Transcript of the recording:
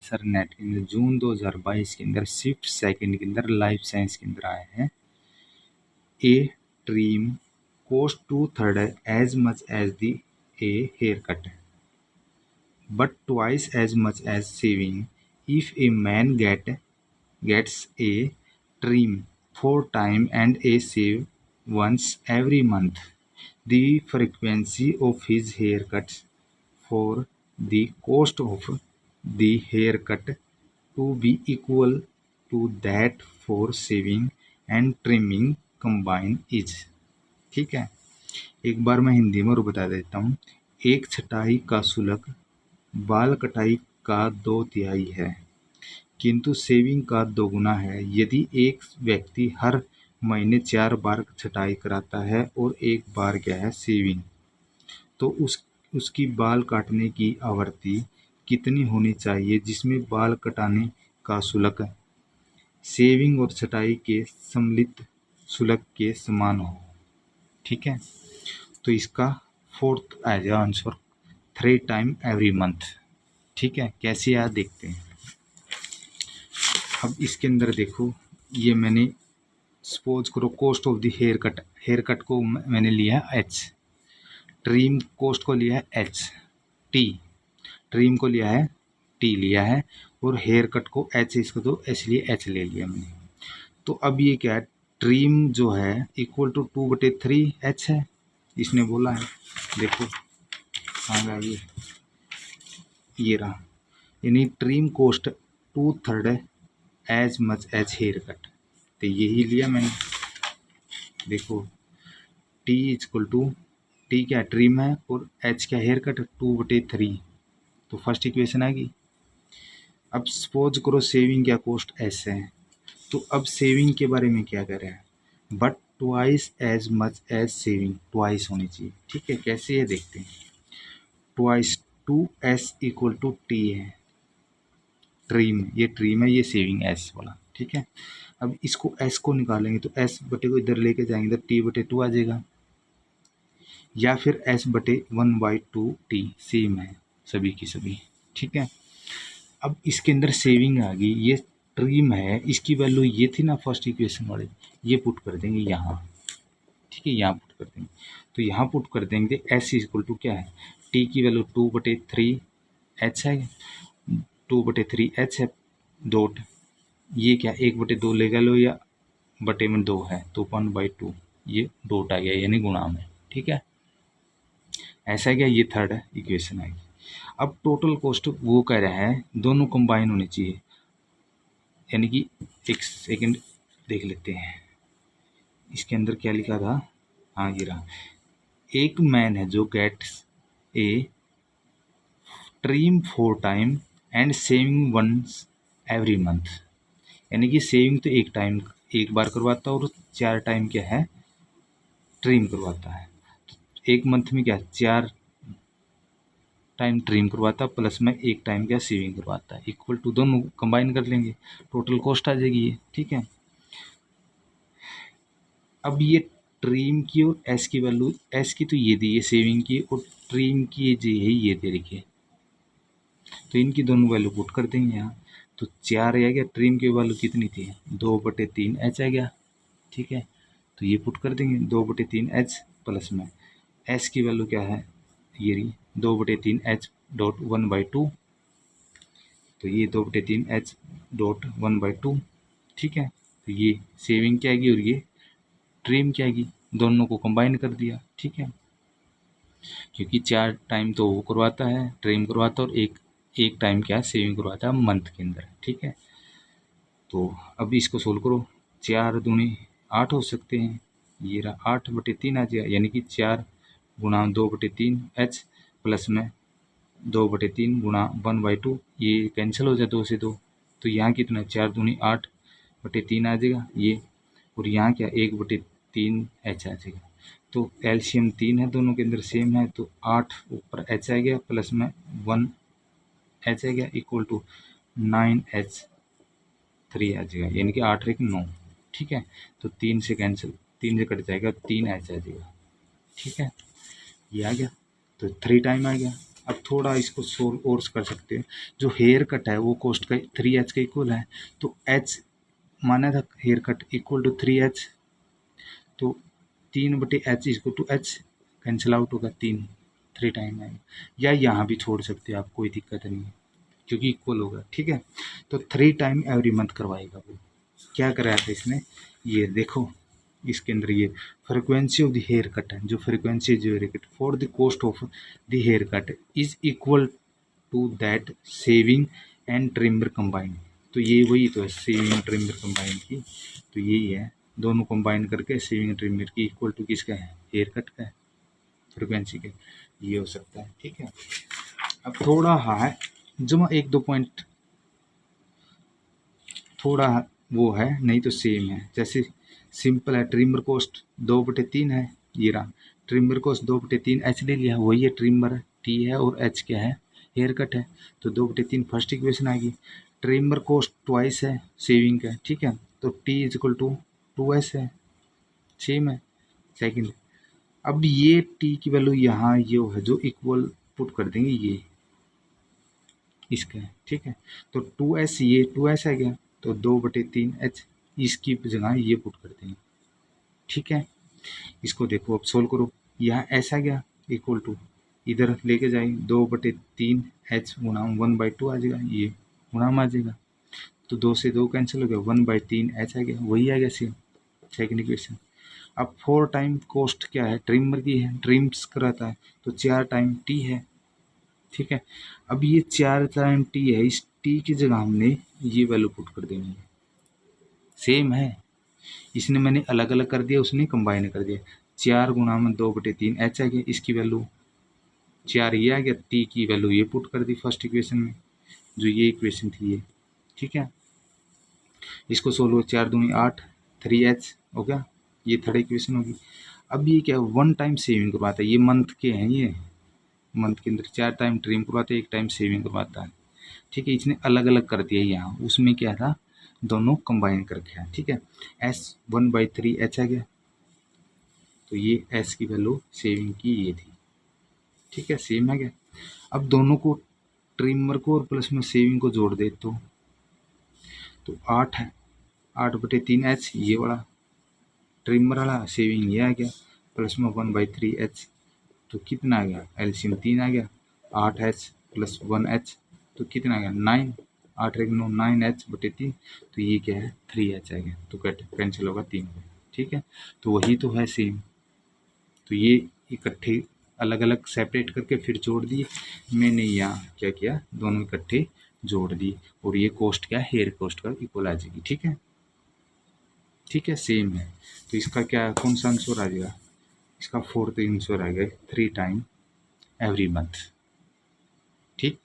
Sir net के अंदर जून 2022 के अंदर शिफ्ट सेकंड के अंदर लाइफ साइंस के अंदर आए हैं। ए trim cost 2/3 as much as the a haircut, but twice as much as shaving. If a man gets a trim 4 times and a shave once every month, the frequency of his haircuts for the cost of the haircut to be equal to that for shaving and trimming combined is। ठीक है, एक बार मैं हिंदी में और बता देता हूँ। एक छटाई का शुल्क बाल कटाई का 2/3 है, किंतु शेविंग का 2 गुना है। यदि एक व्यक्ति हर महीने 4 बार छटाई कराता है और 1 बार क्या है शेविंग, तो उसकी बाल काटने की आवृत्ति कितनी होनी चाहिए जिसमें बाल कटाने का शुल्क शेविंग और छटाई के सम्मिलित शुल्क के समान हो। ठीक है, तो इसका 4th आ जाएगा आंसर 3 टाइम एवरी मंथ। ठीक है, कैसे याद देखते हैं। अब इसके अंदर देखो, ये मैंने सपोज करो cost of the hair cut को मैंने लिया है एच, ट्रिम कॉस्ट को लिया है एच टी, ट्रिम को लिया है टी लिया है, और हेयर कट को एच, इसको तो इसलिए एच ले लिया मैंने। तो अब ये क्या है, ट्रिम जो है इक्वल टू 2/3 एच है, इसने बोला है। देखो कहाँ ये रहा, यानी trim cost 2/3 as much as hair cut, तो यही लिया मैंने। देखो टी इक्वल टू, टी क्या ट्रिम है और एच क्या हेयर कट, 2/3, तो फर्स्ट इक्वेशन आ गई। अब सपोज करो सेविंग क्या कॉस्ट एस है, तो अब सेविंग के बारे में क्या कर रहा है, but twice as much as saving, twice होनी चाहिए। ठीक है, कैसे ये देखते हैं। Twice 2s equal to T है, ट्रिम ये ट्रिम है, ये सेविंग एस वाला। ठीक है, अब इसको एस को निकालेंगे तो एस बटे को इधर लेके जाएंगे तो t/2 आ जाएगा, या फिर s/1/2 टी, सेम है सभी की सभी। ठीक है, अब इसके अंदर सेविंग आ गई, ये ट्रिम है, इसकी वैल्यू ये थी ना फर्स्ट इक्वेशन वाले, ये पुट कर देंगे यहाँ। ठीक है, यहाँ पुट कर देंगे, तो यहाँ पुट कर देंगे एस इक्वल टू क्या है, टी की वैल्यू 2/3 एच है, 2/3 एच है, डॉट ये क्या 1/2 लेगा लो, या बटे में 2 है तो 1/2, ये डॉट आ गया यानी गुणा में। ठीक है, ऐसा क्या, ये थर्ड इक्वेशन आएगी। अब टोटल कॉस्ट वो कह रहा है दोनों कंबाइन होनी चाहिए, यानी कि एक सेकंड देख लेते हैं इसके अंदर क्या लिखा था। हाँ ये रहा, एक मैन है जो gets a trim 4 time and saving once every month, यानी कि सेविंग तो एक बार करवाता है और 4 टाइम क्या है ट्रिम करवाता है। तो एक मंथ में क्या 4 टाइम ट्रिम करवाता प्लस में 1 टाइम क्या सेविंग करवाता है, इक्वल टू दोनों कंबाइन कर लेंगे, टोटल कॉस्ट आ जाएगी ये। ठीक है, अब ये ट्रिम की और एस की वैल्यू, एस की तो ये दी है सेविंग की, और ट्रिम की जो है ये दे रखी है, तो इनकी दोनों वैल्यू पुट कर देंगे यहाँ। तो 4 आ गया, ट्रिम की वैल्यू कितनी थी 2/3 एच आ गया। ठीक है, तो ये पुट कर देंगे 2/3 एच प्लस में एस की वैल्यू क्या है, ये रही 2/3 एच डॉट 1/2, तो ये 2/3 एच डॉट 1/2। ठीक है, तो ये सेविंग क्या आएगी और ये ट्रिम क्या आएगी, दोनों को कंबाइन कर दिया। ठीक है, क्योंकि 4 टाइम तो वो करवाता है ट्रिम करवाता है, और एक टाइम क्या सेविंग करवाता है मंथ के अंदर। ठीक है, तो अब इसको सोल्व करो, 4 दूनी 8 हो सकते हैं, ये रहा 8/3 आ जाएगा, यानी कि 4 गुणा 2/3 एच प्लस में 2/3 गुणा 1/2, ये कैंसिल हो जाए 2 से 2, तो यहाँ कितना 4 दूनी 8/3 आ जाएगा ये, और यहाँ क्या 1/3 एच आ जाएगा। तो एलसीएम 3 है दोनों के अंदर सेम है, तो 8 ऊपर एच आ गया प्लस में 1 एच आ गया इक्वल टू 9H3 आ जाएगा, यानी कि 8 एक 9। ठीक है, तो 3 से कैंसिल, 3 से कट जाएगा, 3 एच आ जाएगा। ठीक है, ये आ गया, तो 3 टाइम आ गया। अब थोड़ा इसको सोल्व और कर सकते हैं। जो हेयर कट है वो कॉस्ट का 3h का इक्वल है, तो h माना था hair cut equal to 3h, तो 3/h equal to h cancel out होगा, 3 टाइम आएगा, या यहाँ भी छोड़ सकते हैं आप, कोई दिक्कत नहीं है क्योंकि इक्वल होगा। ठीक है, तो 3 टाइम एवरी मंथ करवाएगा। वो क्या कराया था इसने, ये देखो इसके अंदर ये frequency of the hair cut है, जो फ्रिक्वेंसी जो hair cut for the cost of the hair cut is equal to that saving and trimmer combine. तो ये वही तो है सेविंग ट्रिमर कंबाइन की, तो यही है, दोनों कंबाइन करके सेविंग ट्रिमर की इक्वल टू किसका है, हेयर कट का है, फ्रिक्वेंसी के, ये हो सकता है। ठीक है, अब थोड़ा है जमा 1-2 पॉइंट थोड़ा वो है, नहीं तो सेम है। जैसे सिंपल है, ट्रिमर कॉस्ट 2/3 है, ये रहा ट्रिमर कॉस्ट 2/3 एच ले लिया, वही है ट्रिमर टी है और एच क्या है, हेयर कट है, तो 2/3 फर्स्ट इक्वेशन आ गई। ट्रिमर कॉस्ट ट्वाइस है सेविंग का, ठीक है, तो T is equal to 2s है, सेम है सेकेंड। अब ये टी की वैल्यू यहाँ ये है जो इक्वल पुट कर देंगे ये इसका है। ठीक है, तो 2s ये 2s है क्या, तो 2/3h इसकी जगह ये पुट कर देंगे। ठीक है, इसको देखो अब सोल्व करो, यहाँ ऐसा गया इक्वल टू इधर लेके जाएंगे 2/3h गुणा 1/2 आ जाएगा, ये गुणा में आ जाएगा, तो 2 से 2 कैंसिल हो गया, 1/3h आ गया, वही आ गया सेकेंड इक्वेशन। अब 4 टाइम कॉस्ट क्या है, ट्रिमर की है, ट्रिम्स कराता है, तो 4 टाइम टी है। ठीक है, अब ये 4 टाइम टी है, इस टी की जगह हमने ये वैल्यू पुट कर देनी है, सेम है, इसने मैंने अलग अलग कर दिया, उसने कंबाइन कर दिया, 4 गुणा में 2/3 एच आ गया, इसकी वैल्यू 4 ये आ गया, टी की वैल्यू ये पुट कर दी फर्स्ट इक्वेशन में, जो ये इक्वेशन थी ये। ठीक है, इसको सोल्व 4 दूनी 8, 3h हो गया, ये थर्ड इक्वेशन होगी। अब ये क्या, 1 टाइम सेविंग करवाता है, ये मंथ के हैं, ये मंथ के अंदर 4 टाइम ट्रिम करवाते हैं, 1 टाइम सेविंग करवाता है। ठीक है, इसने अलग अलग कर दिया, यहाँ उसमें क्या था, दोनों कंबाइन करके है। ठीक है, s 1/3h आ गया, तो ये s की वैल्यू सेविंग की ये थी। ठीक है, सेम है क्या, अब दोनों को ट्रिमर को और प्लस में सेविंग को जोड़ दे तो 8 है, 8/3h ये वाला ट्रिमर वाला, सेविंग ये आ गया, प्लस में 1/3h, तो कितना आ गया, एलसीएम 3 आ गया, 8h प्लस 1h, तो कितना आ गया 9, 8 एक 9, 9h/3, तो ये क्या है 3h आ गया, तो कट कैंसिल होगा 3। ठीक है, तो वही तो है सेम, तो ये इकट्ठे अलग अलग सेपरेट करके फिर जोड़ दिए, मैंने यहाँ क्या किया, दोनों इकट्ठे जोड़ दिए, और ये कॉस्ट क्या है, हेयर कॉस्ट का इक्वल आ जाएगी। ठीक है, ठीक है, सेम है, तो इसका क्या कौन सा आंसर आ जाएगा, इसका 4th आंसर आ गया 3 टाइम एवरी मंथ। ठीक।